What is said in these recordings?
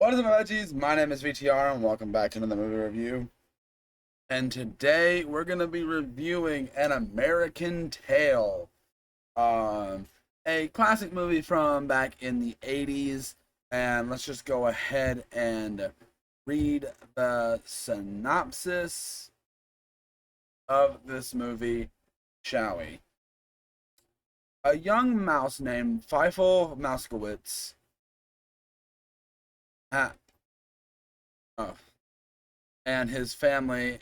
What is up, my veggies? My name is VTR, and welcome back to another movie review. And today we're gonna be reviewing An American Tail, um, a classic movie from back in the '80s. And let's just go ahead and read the synopsis of this movie, shall we? A young mouse named Feifel Mouskowitz. Ha- oh, and his family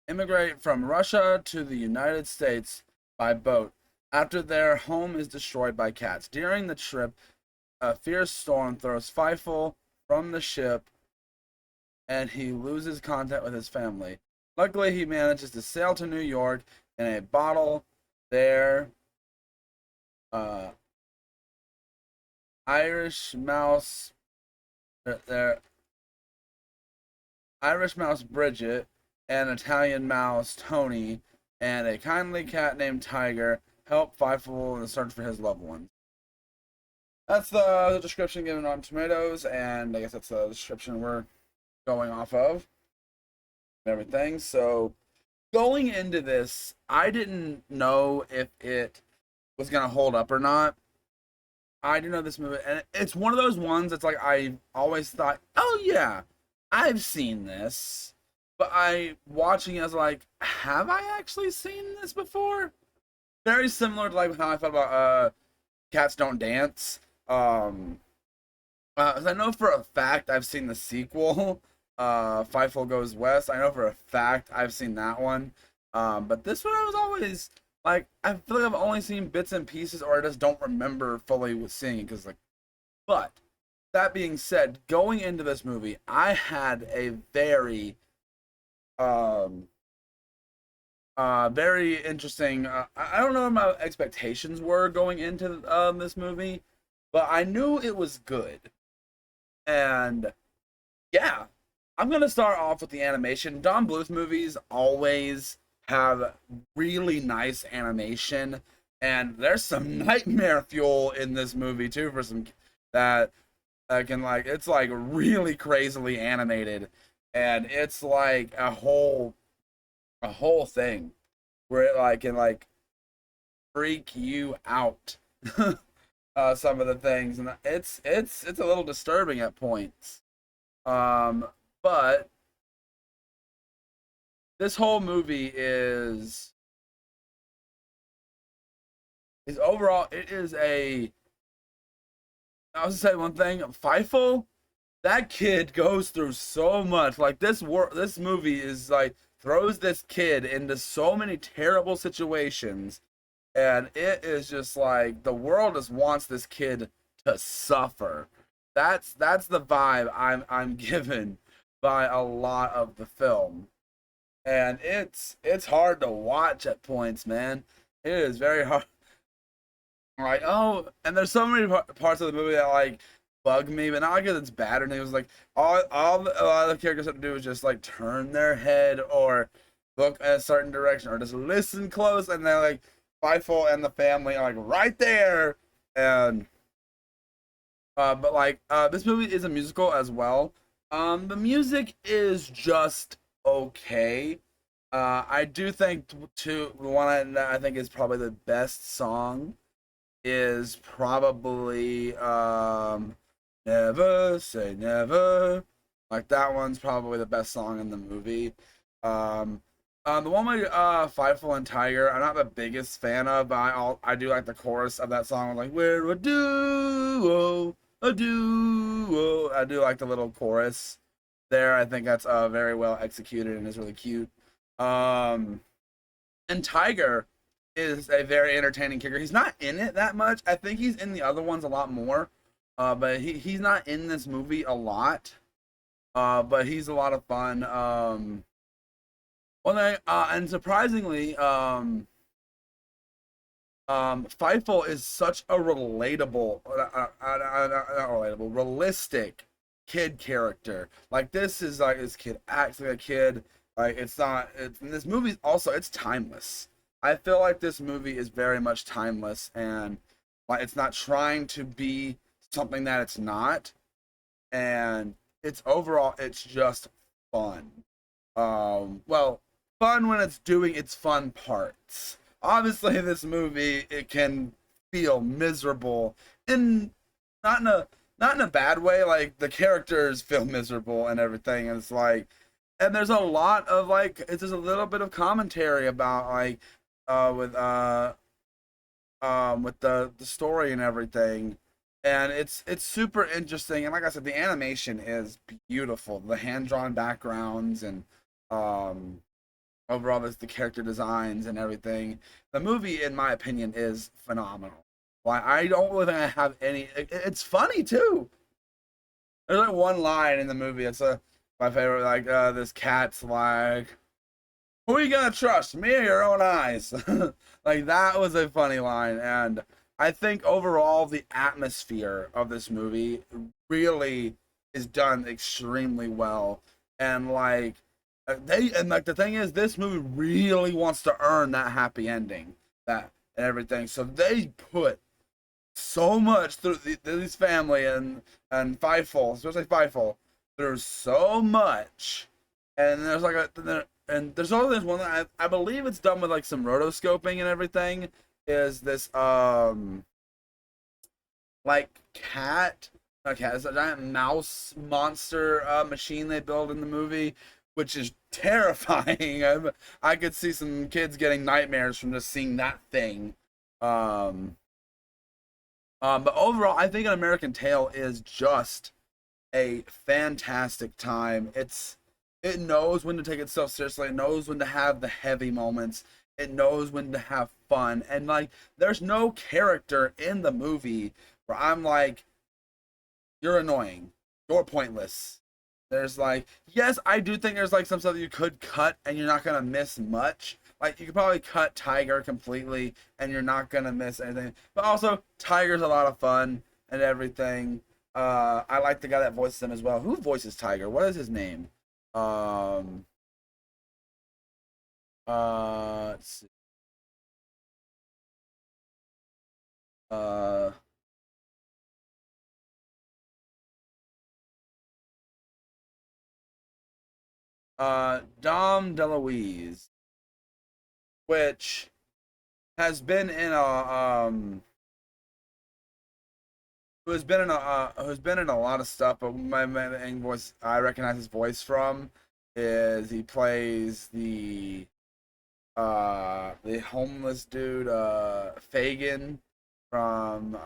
immigrate from Russia to the United States by boat after their home is destroyed by cats. During the trip, a fierce storm throws Feifel from the ship and he loses contact with his family. Luckily, he manages to sail to New York in a bottle. There, uh, Irish mouse, their Irish mouse Bridget, an Italian mouse Tony, and a kindly cat named Tiger help Feifel in the search for his loved ones. That's the description given on Tomatoes, and I guess that's the description we're going off of and everything. So, going into this, I didn't know if it was gonna hold up or not. I do know this movie, and it's one of those ones that's like I always thought, oh yeah, I've seen this, but I watching it, I was like, have I actually seen this before? Very similar to like how I felt about Cats Don't Dance. 'Cause I know for a fact I've seen the sequel, Feifel Goes West. I know for a fact I've seen that one. But this one I was always like, I feel like I've only seen bits and pieces, or I just don't remember fully seeing it. Because like, but that being said, going into this movie, I had a um, very interesting. I don't know what my expectations were going into this movie, but I knew it was good. And yeah, I'm gonna start off with the animation. Don Bluth movies always have really nice animation, and there's some nightmare fuel in this movie too for some that can like it's like really crazily animated, and it's like a whole thing where it like can like freak you out. Some of the things, and it's a little disturbing at points. Um, but this whole movie is overall it is a. I was gonna say one thing, Feifel, that kid goes through so much. Like this movie is like throws this kid into so many terrible situations, and it is just like the world just wants this kid to suffer. That's the vibe I'm given by a lot of the film, and it's hard to watch at points, man. It is very hard. Like, oh, and there's so many parts of the movie that like bug me, but not like it's bad or anything. It was like a lot of the characters have to do is just like turn their head or look at a certain direction or just listen close, and they're like Feifel and the family are like right there. And but like this movie is a musical as well. The music is just okay. I do think to the one that I think is probably the best song is probably Never Say Never. Like that one's probably the best song in the movie. Um the one with Fightful and Tiger, I'm not the biggest fan of, but I do like the chorus of that song. Like we're a duo. I do like the little chorus there. I think that's very well executed and is really cute. Um, and Tiger is a very entertaining character. He's not in it that much. I think he's in the other ones a lot more. But he's not in this movie a lot. But he's a lot of fun. And surprisingly, Feifel is such a relatable, not relatable, realistic kid character. Like this is like this kid acts like a kid. Like it's not. It's and this movie also it's timeless. I feel like this movie is very much timeless, and like it's not trying to be something that it's not, and it's overall it's just fun. Well, fun when it's doing its fun parts. Obviously, this movie it can feel miserable in not in a not in a bad way. Like the characters feel miserable and everything, and it's like, and there's a lot of like, it's just a little bit of commentary about like, with with the story and everything, and it's super interesting. And like I said, the animation is beautiful. The hand drawn backgrounds and um overall the character designs and everything. The movie, in my opinion, is phenomenal. Why I don't really think I have any. It's funny too. There's like one line in the movie. It's my favorite. Like this cat's like, "Who are you gonna trust, me or your own eyes?" Like that was a funny line, and I think overall the atmosphere of this movie really is done extremely well. And like like the thing is, this movie really wants to earn that happy ending, that and everything. So they put so much through this family and Fightful, especially Fightful. There's so much, and there's like and there's also this one that I believe it's done with like some rotoscoping and everything. Is this like cat? Okay, it's a giant mouse monster machine they build in the movie, which is terrifying. I could see some kids getting nightmares from just seeing that thing. Um, but overall, I think An American Tail is just a fantastic time. It knows when to take itself seriously. It knows when to have the heavy moments. It knows when to have fun. And like, there's no character in the movie where I'm like, you're annoying, you're pointless. There's like, yes, I do think there's like some stuff that you could cut and you're not gonna miss much. Like you could probably cut Tiger completely and you're not gonna miss anything. But also, Tiger's a lot of fun and everything. I like the guy that voices him as well. Who voices Tiger? What is his name? Um, let's see. Uh, Dom DeLuise, which has been in a who's been in a lot of stuff, but my main voice I recognize his voice from is he plays the homeless dude Fagin from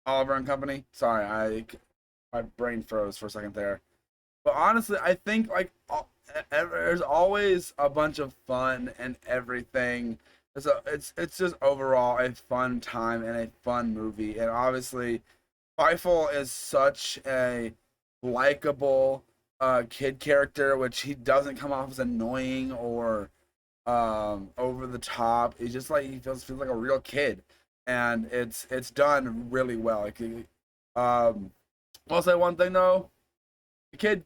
Oliver and Company. Sorry, my brain froze for a second there. But honestly, I think like there's always a bunch of fun and everything. So it's just overall a fun time and a fun movie. And obviously, Feifel is such a likable kid character, which he doesn't come off as annoying or over the top. He's just like he feels like a real kid, and it's done really well. Like, I'll say one thing though, the kids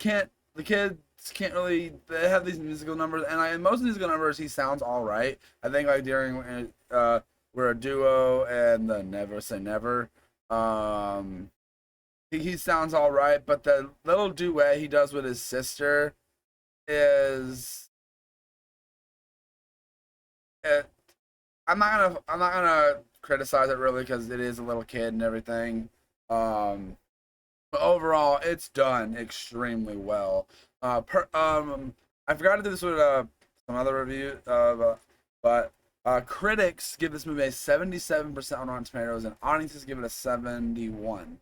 can't really, they have these musical numbers, and in most musical numbers he sounds all right. I think like during we're a duo and the Never Say Never, um he sounds all right, but the little duet he does with his sister is it, I'm not gonna criticize it really because it is a little kid and everything. Um, but overall, it's done extremely well. I forgot to do this with some other review, but critics give this movie a 77% on Rotten Tomatoes, and audiences give it a 71.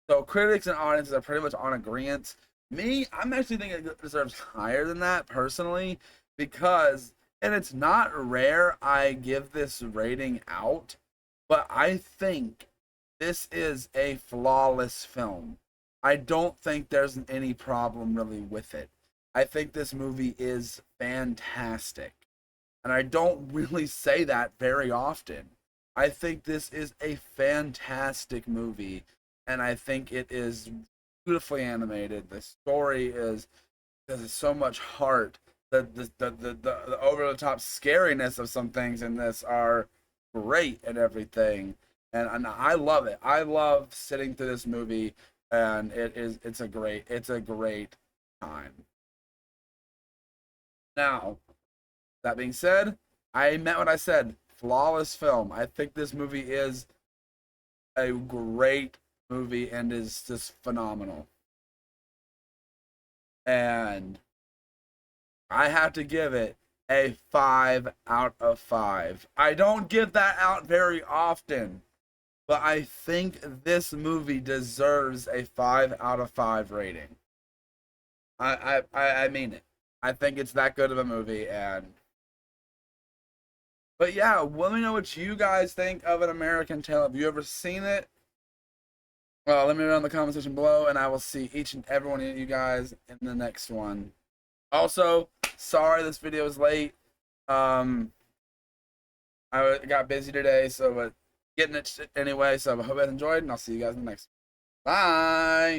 So critics and audiences are pretty much on agreement. Me, I'm actually thinking it deserves higher than that personally, because, and it's not rare I give this rating out, but I think this is a flawless film. I don't think there's any problem really with it. I think this movie is fantastic. And I don't really say that very often. I think this is a fantastic movie, and I think it is beautifully animated. The story is there's so much heart. The over the top scariness of some things in this are great and everything. and I love it. I love sitting through this movie, and it's a great time. Now, that being said, I meant what I said. Flawless film. I think this movie is a great movie and is just phenomenal. And I have to give it a 5 out of 5. I don't give that out very often, but I think this movie deserves a 5 out of 5 rating. I mean it. I think it's that good of a movie. And but yeah, let me know what you guys think of An American Tail. Have you ever seen it? Let me know in the comment section below, and I will see each and every one of you guys in the next one. Also, sorry this video was late. I got busy today, so but getting it anyway. So I hope you guys enjoyed, and I'll see you guys in the next one. Bye.